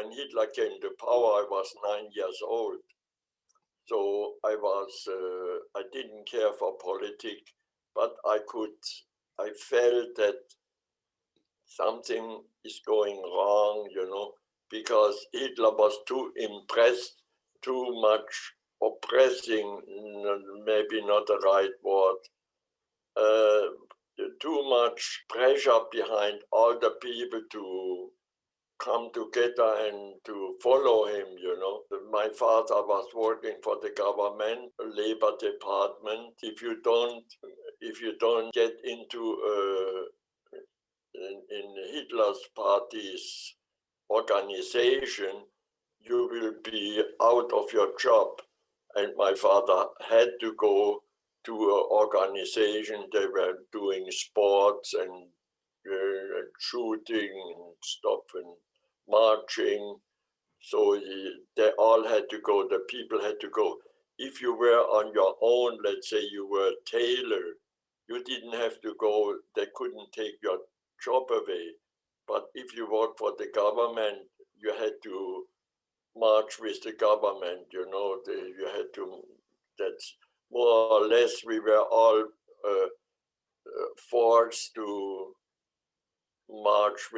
when Hitler came to power, I was 9 years old. So I didn't care for politics, but I felt that something is going wrong, because Hitler was too impressed, too much oppressing, maybe not the right word, too much pressure behind all the people to come together and to follow him, My father was working for the government, labor department. If you don't get into in Hitler's party's organization, you will be out of your job. And my father had to go to an organization. They were doing sports and shooting and stuff and marching. So they all had to go, the people had to go. If you were on your own, let's say you were a tailor, you didn't have to go, they couldn't take your job away. But if you worked for the government, you had to march with the government, you had to, that's more or less, we were all forced to march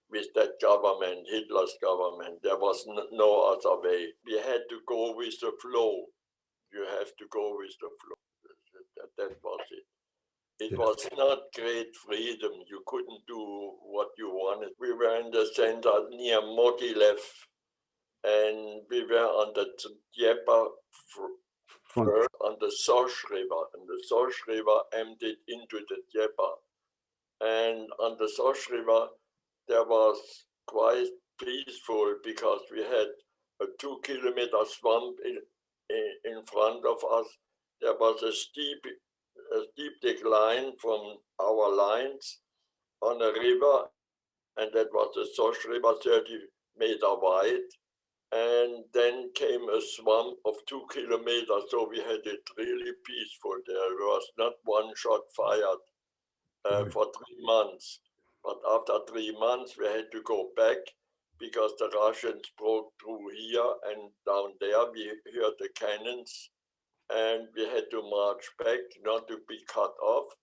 with that government, Hitler's government. There was no other way. We had to go with the flow. You have to go with the flow. That was it. It was not great freedom. You couldn't do what you wanted. We were in the center near Mogilev, and we were on the Dnieper on the Soch River. And the Soch River emptied into the Dnieper. And on the Soch River, there was quite peaceful because we had a 2-kilometer swamp in front of us. There was a steep decline from our lines on a river, and that was the Soch River, 30-meter wide. And then came a swamp of 2 kilometers, so we had it really peaceful. There was not one shot fired for 3 months. But after 3 months, we had to go back because the Russians broke through here, and down there we heard the cannons, and we had to march back not to be cut off.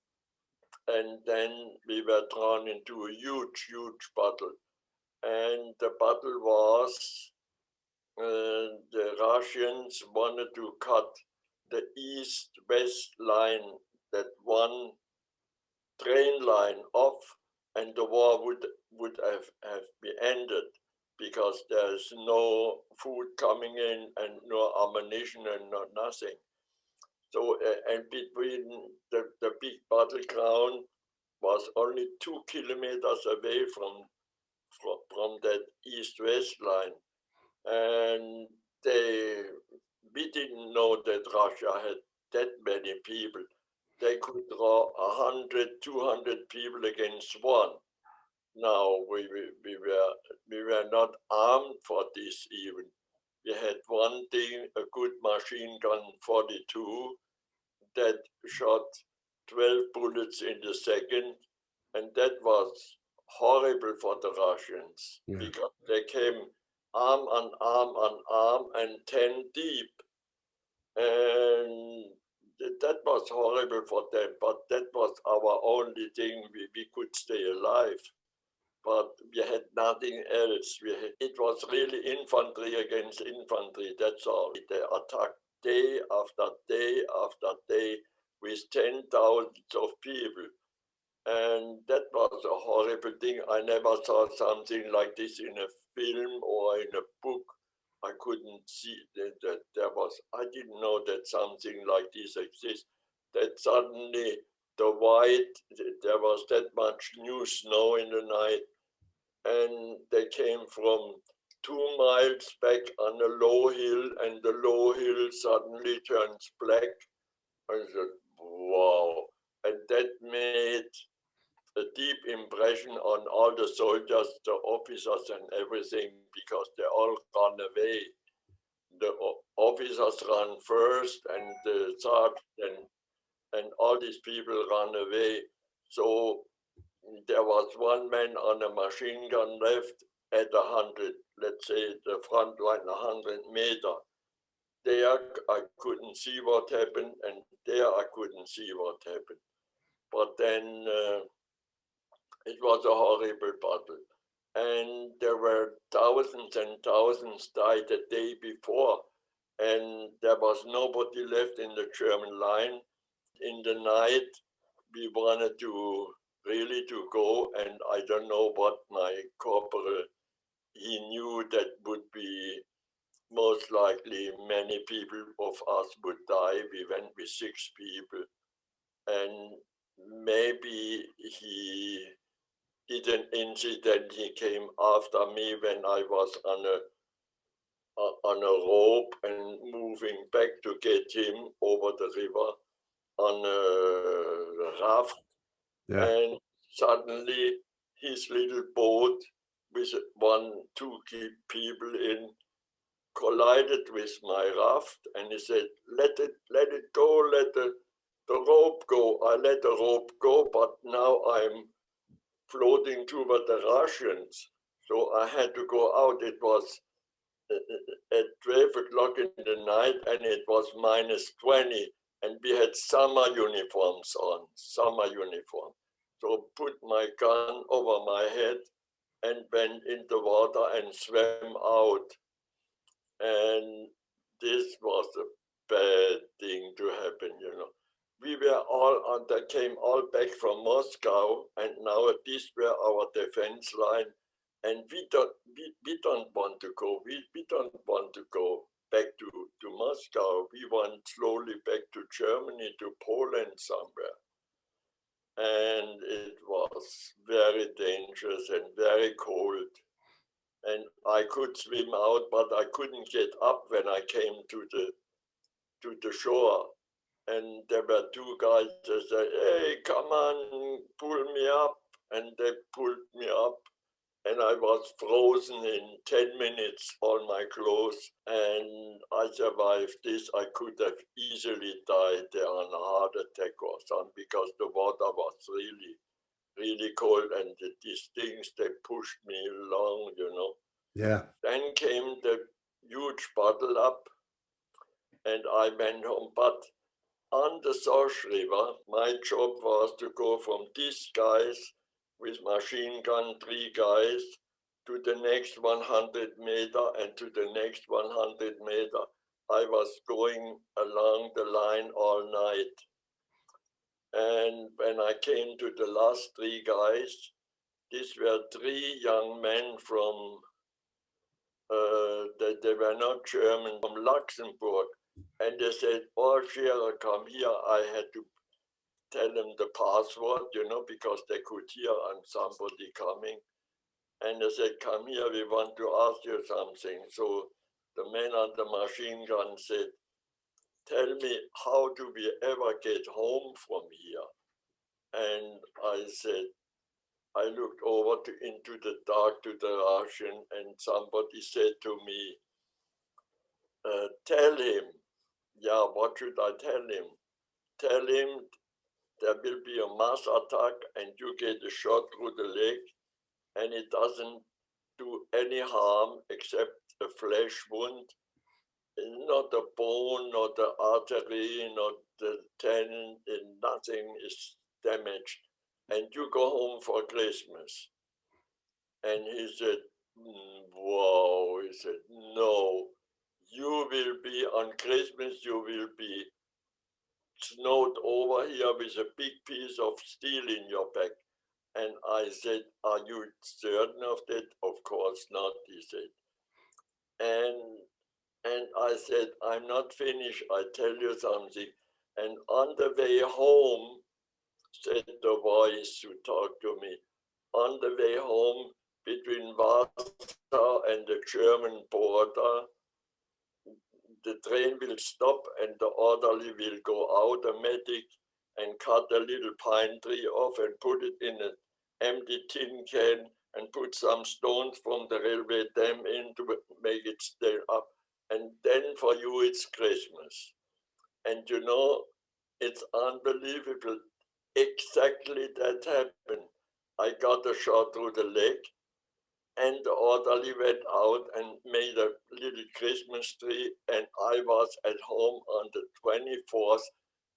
And then we were drawn into a huge, huge battle. And the battle was the Russians wanted to cut the east-west line, that one train line off, and the war would have been ended because there's no food coming in and no ammunition and nothing. So, and between the big battleground was only 2 kilometers away from that east-west line. And we didn't know that Russia had that many people. They could draw 100, 200 people against one. Now we were not armed for this even. We had one thing, a good machine gun 42 that shot 12 bullets in the second, and that was horrible for the Russians because they came arm on arm on arm and 10 deep. And that was horrible for them, but that was our only thing. We could stay alive, but we had nothing else. It was really infantry against infantry, that's all. They attacked day after day after day with 10,000 of people. And that was a horrible thing. I never saw something like this in a film or in a book. I couldn't see that there was, I didn't know that something like this exists. That suddenly there was that much new snow in the night, and they came from 2 miles back on a low hill, and the low hill suddenly turns black. I said, wow. And that made a deep impression on all the soldiers, the officers and everything, because they all ran away. The officers ran first, and the sergeant and all these people ran away. So there was one man on a machine gun left, at 100, let's say the front line 100 meters. There I couldn't see what happened, and there I couldn't see what happened. But then it was a horrible battle. And there were thousands and thousands died the day before, and there was nobody left in the German line. In the night, we wanted to really to go, and I don't know what my corporal, he knew that would be most likely many people of us would die. We went with 6 people, and maybe he did an incident. He came after me when I was on a rope and moving back to get him over the river on a raft. Yeah. And suddenly his little boat with 2 people in collided with my raft, and he said, let it go, let the rope go. I let the rope go, but now I'm floating toward the Russians. So I had to go out. It was at 12 o'clock in the night, and it was -20, and we had summer uniforms on, summer uniform. So put my gun over my head and went in the water and swam out. And this was a bad thing to happen, you know. We were all came all back from Moscow, and now these were our defense line. And we don't want to go. We don't want to go back to Moscow. We want slowly back to Germany, to Poland somewhere. And it was very dangerous and very cold. And I could swim out, but I couldn't get up when I came to the shore. And there were 2 guys that said, "Hey, come on, pull me up." And they pulled me up, and I was frozen in 10 minutes, all my clothes. And I survived this. I could have easily died there on a heart attack or something, because the water was really, really cold, and these things, they pushed me along, you know. Yeah. Then came the huge bottle up, and I went home. But on the Source River, my job was to go from these guys with machine gun, 3 guys, to the next 100 meters, and to the next 100 meters. I was going along the line all night. And when I came to the last 3 guys, these were 3 young men from they were not German, from Luxembourg. And they said, "Oh, Scherer, come here." I had to tell them the password, you know, because they could hear I'm somebody coming. And they said, "Come here, we want to ask you something." So the man on the machine gun said, "Tell me, how do we ever get home from here?" And I said, I looked over into the dark to the Russian, and somebody said to me, "Tell him." Yeah, what should I tell him? Tell him there will be a mass attack and you get a shot through the leg, and it doesn't do any harm except a flesh wound, not the bone, not the artery, not the tendon, nothing is damaged, and you go home for Christmas. And he said, "Wow," he said, "no, you will be on Christmas, you will be snowed over here with a big piece of steel in your back." And I said, "Are you certain of that?" "Of course not," he said. And I said, "I'm not finished, I tell you something." And on the way home, said the voice who talked to me, on the way home between Warsaw and the German border, the train will stop and the orderly will go out, a medic, and cut a little pine tree off and put it in an empty tin can and put some stones from the railway dam in to make it stay up. And then for you it's Christmas. And you know, it's unbelievable. Exactly that happened. I got a shot through the leg, And the orderly went out and made a little Christmas tree, and I was at home on the 24th,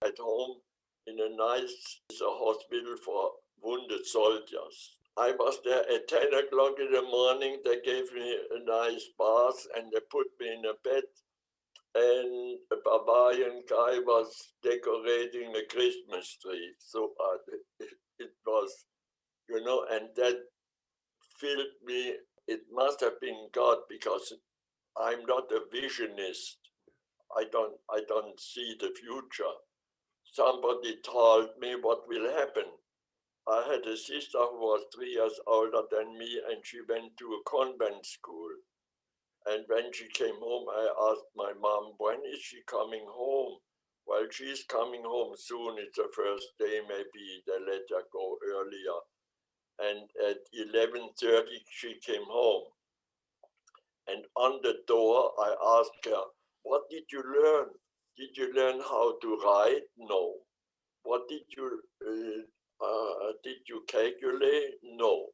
at home in a nice hospital for wounded soldiers. I was there at 10 o'clock in the morning. They gave me a nice bath and they put me in a bed, and a Bavarian guy was decorating a Christmas tree. So it was, and that filled me. It must have been God, because I'm not a visionist. I don't see the future. Somebody told me what will happen. I had a sister who was 3 years older than me, and she went to a convent school. And when she came home, I asked my mom, when is she coming home? Well, she's coming home soon. It's the first day, maybe they let her go earlier. And at 11:30, she came home. And on the door, I asked her, what did you learn? Did you learn how to write? No. What did you calculate? No.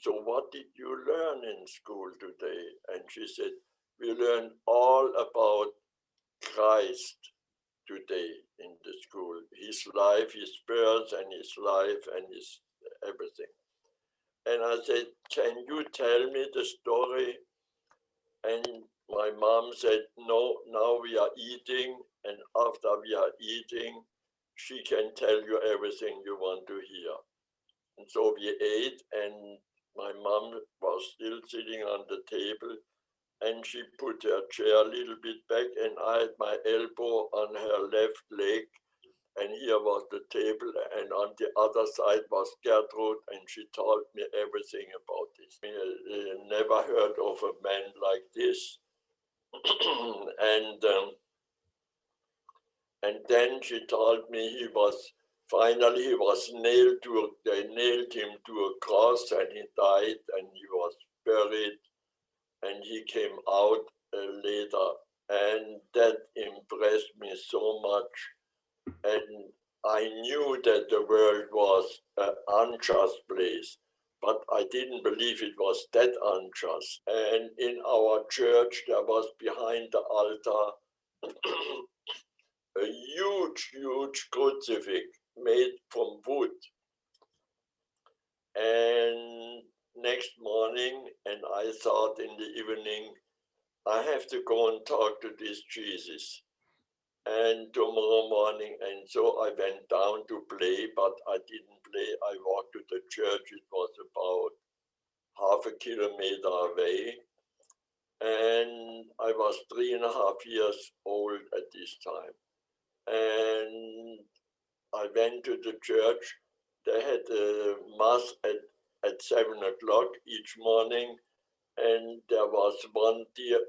So what did you learn in school today? And she said, we learned all about Christ today in the school. His life, his birth, and his life, and his everything. And I said, can you tell me the story? And my mom said, no, now we are eating, and after we are eating, she can tell you everything you want to hear. And so we ate, and my mom was still sitting on the table, and she put her chair a little bit back, and I had my elbow on her left leg, and here was the table, and on the other side was Gertrude, and she told me everything about this. I never heard of a man like this. And then she told me he was nailed they nailed him to a cross, and he died, and he was buried, and he came out later. And that impressed me so much. And I knew that the world was an unjust place, but I didn't believe it was that unjust. And in our church, there was behind the altar a huge, huge crucifix made from wood. And next morning, and I thought in the evening, I have to go and talk to this Jesus. And tomorrow morning, and so I went down to play, but I didn't play. I walked to the church. It was about half a kilometer away. And I was 3.5 years old at this time. And I went to the church. They had a mass at 7 o'clock each morning. And there was one dear,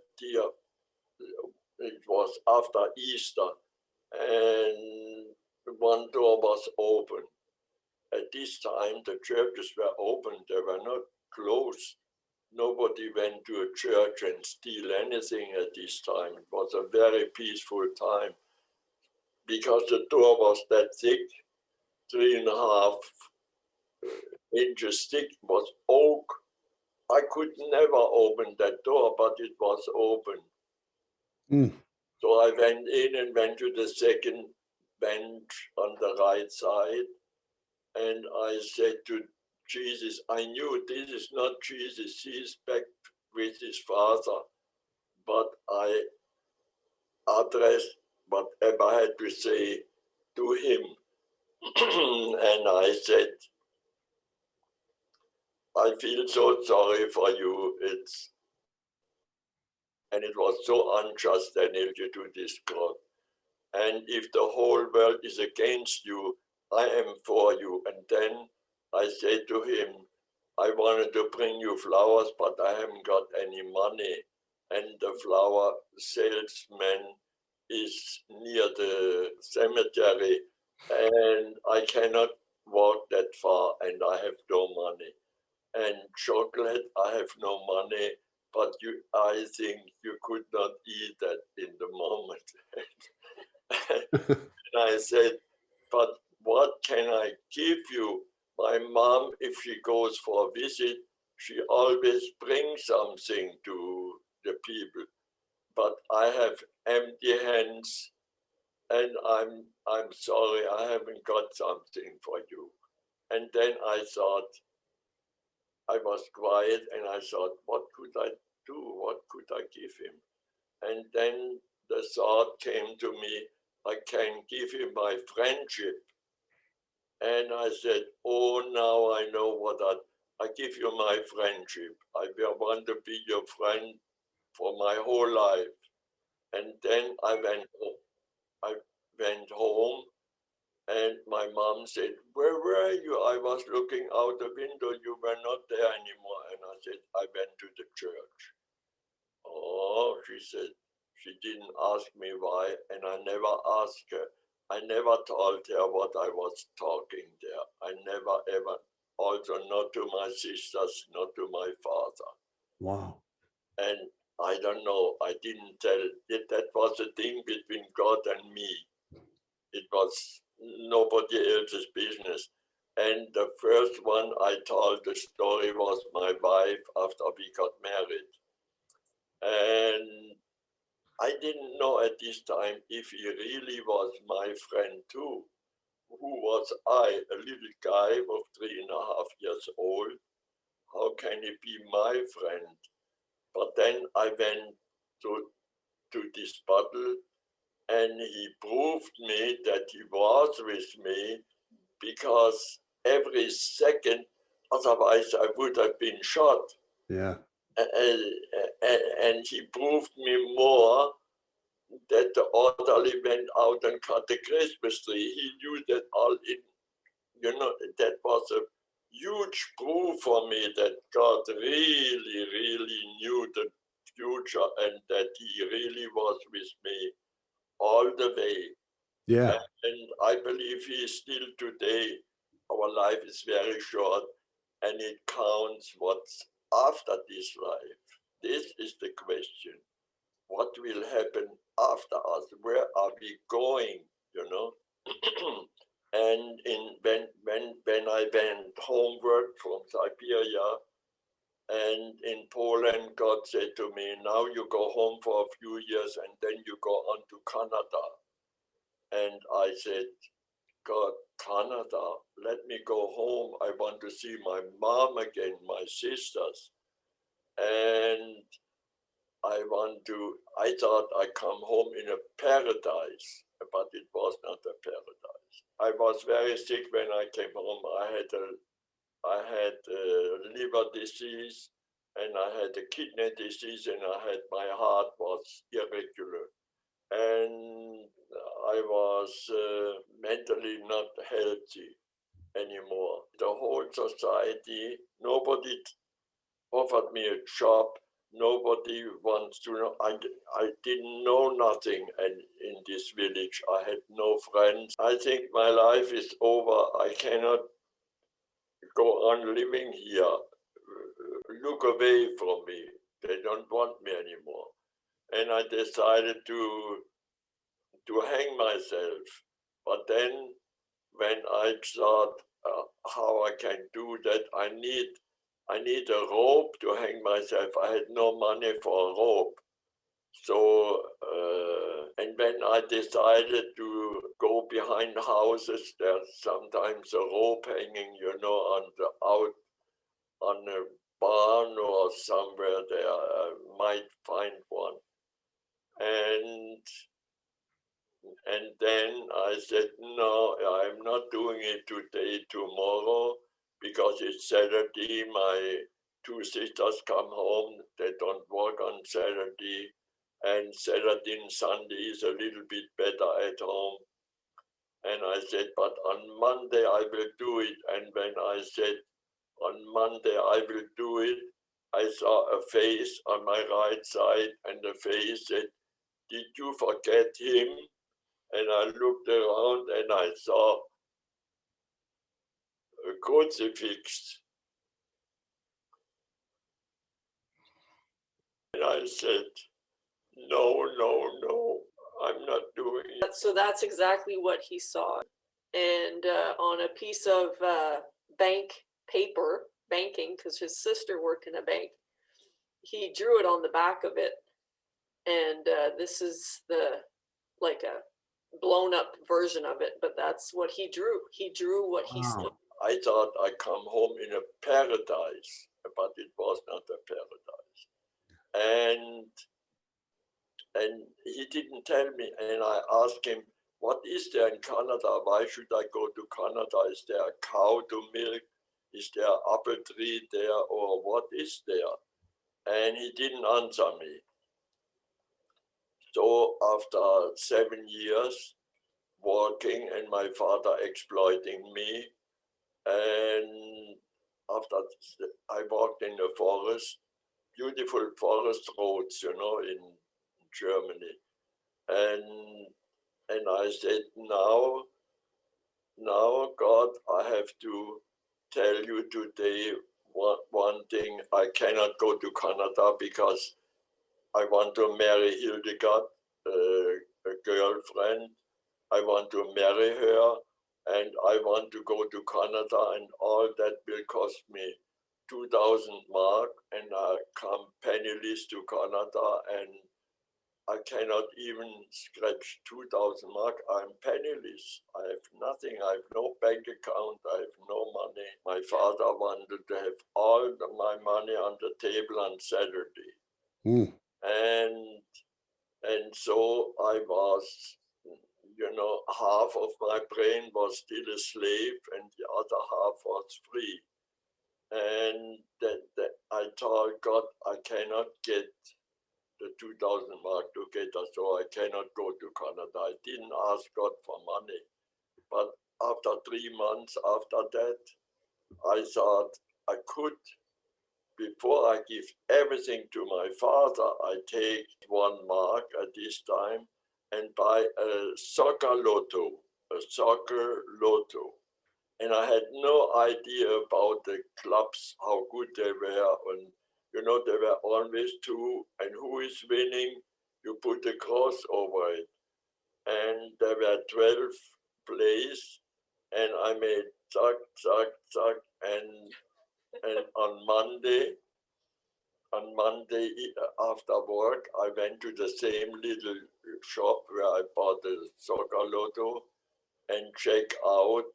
it was after Easter, and one door was open. At this time, the churches were open, they were not closed. Nobody went to a church and steal anything at this time. It was a very peaceful time because the door was that thick, 3.5 inches thick, was oak. I could never open that door, but it was open. So I went in and went to the second bench on the right side, and I said to Jesus, I knew this is not Jesus, he is back with his Father, but I addressed whatever I had to say to him. And I said, I feel so sorry for you. And it was so unjust that I nailed you to this cross. And if the whole world is against you, I am for you. And then I said to him, I wanted to bring you flowers, but I haven't got any money. And the flower salesman is near the cemetery, and I cannot walk that far, and I have no money. And chocolate, I have no money, but I think you could not eat that in the moment. And I said, but what can I give you? My mom, if she goes for a visit, she always brings something to the people, but I have empty hands, and I'm sorry, I haven't got something for you. And then I thought, I was quiet, and I thought, what could I do? What could I give him? And then the thought came to me, I can give him my friendship. And I said, oh, now I know what I give you my friendship. I will want to be your friend for my whole life. And then I went home, and my mom said, where were you? I was looking out the window. You were not there anymore. And I said, I went to the church. Oh, she said, she didn't ask me why, and I never asked her. I never told her what I was talking there. I never ever, also not to my sisters, not to my father. Wow. And I don't know, I didn't tell it. That was a thing between God and me. It was nobody else's business. And the first one I told the story was my wife after we got married. And I didn't know at this time if he really was my friend too. Who was I, a little guy of 3.5 years old? How can he be my friend? But then I went to this bottle, and he proved me that he was with me, because every second, otherwise I would have been shot. Yeah. And he proved me more that the orderly went out and cut the Christmas tree. He knew that all in, that was a huge proof for me that God really, really knew the future, and that he really was with me all the way. Yeah. And I believe he is still today. Our life is very short, and it counts what's after this life. This is the question. What will happen after us? Where are we going? And when I went homeward from Siberia, and in Poland, God said to me, now you go home for a few years, and then you go on to Canada. And I said, God, Canada, let me go home. I want to see my mom again, my sisters. And I thought I come home in a paradise, but it was not a paradise. I was very sick when I came home. I had liver disease, and I had a kidney disease, and my heart was irregular. And I was mentally not healthy anymore. The whole society, nobody offered me a job. Nobody wants to know. I didn't know nothing, and in this village I had no friends. I think my life is over. I cannot go on living here. Look away from me. They don't want me anymore. And I decided to hang myself. But then when I thought how I can do that, I need a rope to hang myself. I had no money for a rope. So, and when I decided to go behind houses, there's sometimes a rope hanging, on a barn or somewhere there. I might find one. And then I said, no, I'm not doing it today, tomorrow, because it's Saturday. My 2 sisters come home. They don't work on Saturday. And Saturday and Sunday is a little bit better at home. And I said, but on Monday I will do it. And when I said, on Monday I will do it, I saw a face on my right side, and the face said, did you forget him? And I looked around, and I saw a crucifix. And I said, no, no, no, I'm not doing it. So that's exactly what he saw. And on a piece of bank paper, banking because his sister worked in a bank. He drew it on the back of it, and this is like a blown up version of it, but that's what he drew. He drew what he saw. I thought I come home in a paradise, but it was not a paradise. And he didn't tell me, and I asked him, what is there in Canada? Why should I go to Canada? Is there a cow to milk? Is there an apple tree there, or what is there? And he didn't answer me. So after 7 years working and my father exploiting me, and after I walked in the forest, beautiful forest roads, in Germany. And I said, now, God, I have to tell you today one thing. I cannot go to Canada because I want to marry Hildegard, a girlfriend. I want to marry her, and I want to go to Canada, and all that will cost me 2,000 mark, and I come penniless to Canada, and I cannot even scratch 2,000 mark. I'm penniless. I have nothing. I have no bank account. I have no money. My father wanted to have all my money on the table on Saturday. Mm. And so I was, half of my brain was still a slave and the other half was free. And that I told God, I cannot get the 2,000 mark together, so I cannot go to Canada. I didn't ask God for money. But after 3 months after that, I thought I could, before I give everything to my father, I take 1 mark at this time and buy a soccer lotto. And I had no idea about the clubs, how good they were. And, they were always 2, and who is winning, you put the cross over it. And there were 12 plays, and I made zack, zack, zack, and on Monday after work, I went to the same little shop where I bought the soccer lotto and check out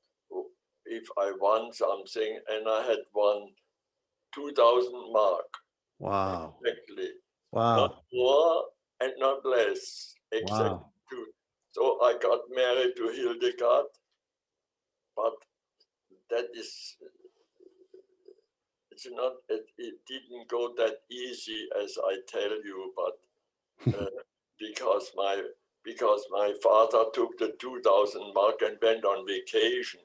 if I won something, and I had won 2,000 mark. Wow. Exactly. Wow. Not more and not less. Exactly. Wow. So I got married to Hildegard, but that is, it didn't go that easy as I tell you, but because my father took the 2,000 mark and went on vacation,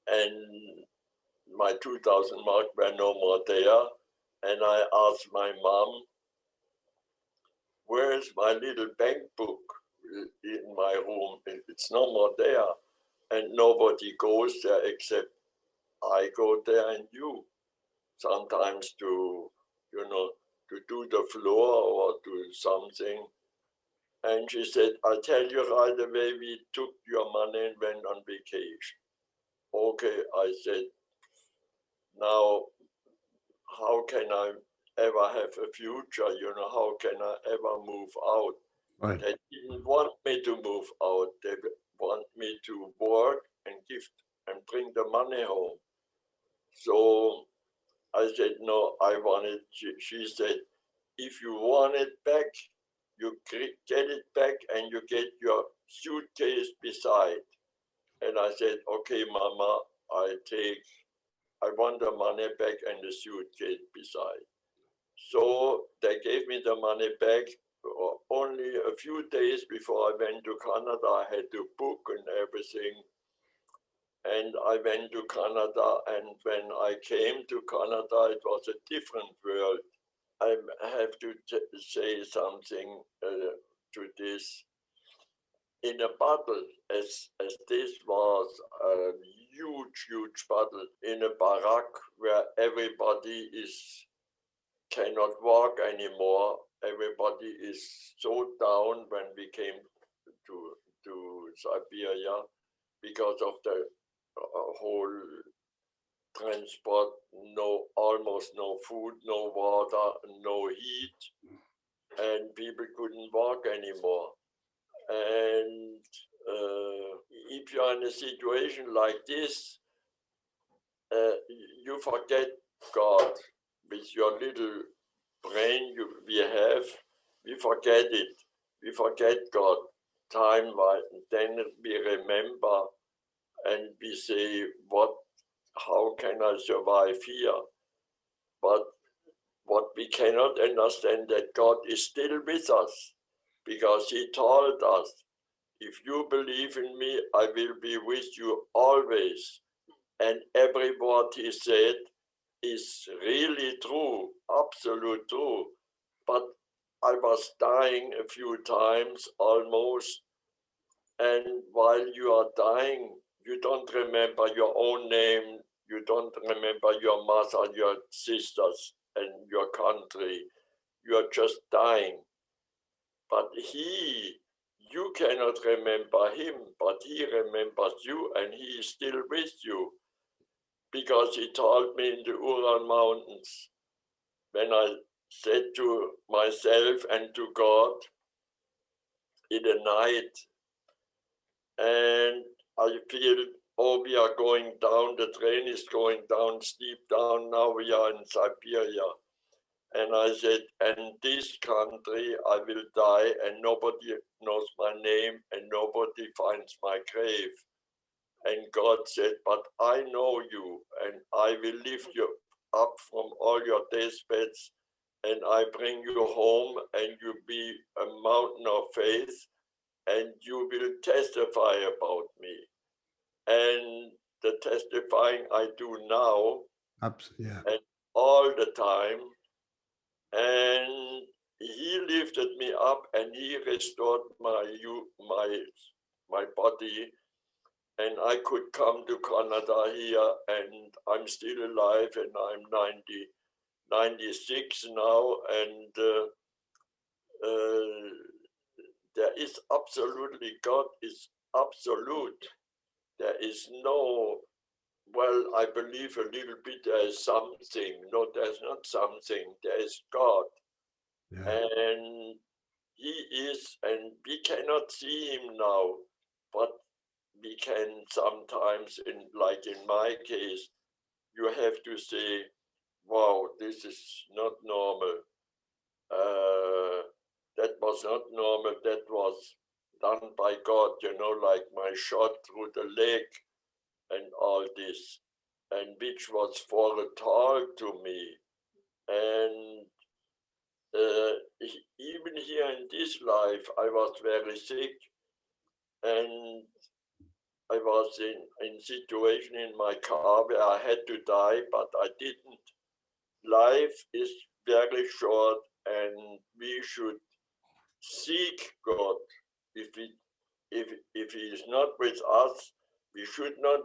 and my 2,000 mark were no more there, and I asked my mom, where's my little bank book in my room? It's no more there, and nobody goes there except I go there and you. Sometimes to do the floor or do something. And she said, I'll tell you right away, we took your money and went on vacation. Okay, I said, now, how can I ever have a future? How can I ever move out? Right. They didn't want me to move out. They want me to work and give and bring the money home. So I said, no, I want it. She said, if you want it back, you get it back and you get your suitcase beside. And I said, okay, Mama, I want the money back and the suitcase beside. So they gave me the money back. Only a few days before I went to Canada, I had to book and everything. And I went to Canada, and when I came to Canada, it was a different world. I have to say something to this. In a battle, as this was a huge battle, in a barrack where everybody cannot walk anymore, everybody is so down when we came to Siberia because of the whole transport, almost no food, no water, no heat, and people couldn't walk anymore. And if you're in a situation like this, you forget God with your little brain we forget it. We forget God time-wise, then we remember and we say, how can I survive here? But what we cannot understand that God is still with us, because he told us, if you believe in me, I will be with you always. And every word he said is really true, absolute true. But I was dying a few times almost. And while you are dying, you don't remember your own name. You don't remember your mother, your sisters, and your country. You are just dying. But you cannot remember him, but he remembers you, and he is still with you. Because he told me in the Ural Mountains, when I said to myself and to God in the night, and I feel, we are going down, the train is going down, steep down, now we are in Siberia. And I said, in this country I will die, and nobody knows my name, and nobody finds my grave. And God said, but I know you, and I will lift you up from all your deathbeds, and I bring you home, and you be a mountain of faith, and you will testify about me. And the testifying I do now, Yeah. and all the time, and he lifted me up, and he restored my body, and I could come to Canada here, and I'm still alive, and I'm 96 now, and there is absolutely, God is absolute. There is no, well, I believe a little bit there is something. No, there's not something. There is God. Yeah. And he is, and we cannot see him now, but we can sometimes, like in my case, you have to say, wow, this is not normal. That was not normal. That was done by God, like my shot through the leg and all this, and which was foretold to me. And even here in this life, I was very sick, and I was in situation in my car where I had to die, but I didn't. Life is very short, and we should seek God. If he is not with us, we should not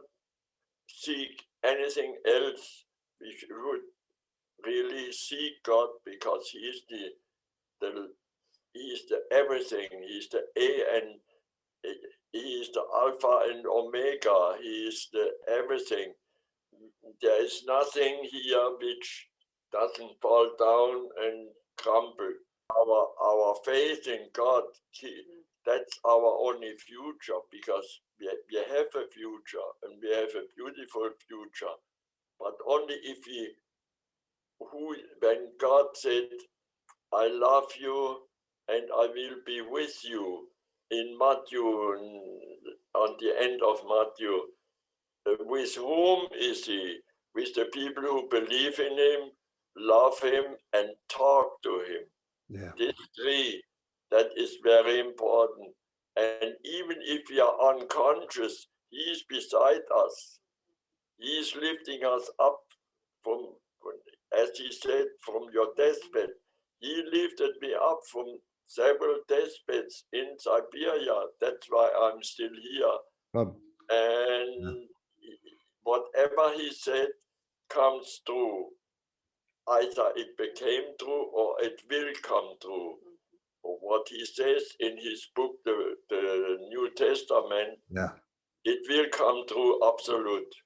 seek anything else. We should really seek God, because he is the everything. He is the and he is the Alpha and Omega. He is the everything. There is nothing here which doesn't fall down and crumble. Our faith in God, that's our only future, because we have a future, and we have a beautiful future. But only if when God said, I love you and I will be with you, in Matthew, on the end of Matthew, with whom is he? With the people who believe in him, love him, and talk to him. Yeah. These three, that is very important. And even if we are unconscious, he is beside us. He is lifting us up from, as he said, from your deathbed. He lifted me up from several deathbeds in Siberia. That's why I'm still here. And whatever he said comes true. Either it became true or it will come true. Or what he says in his book, the New Testament, yeah, it will come true, absolute.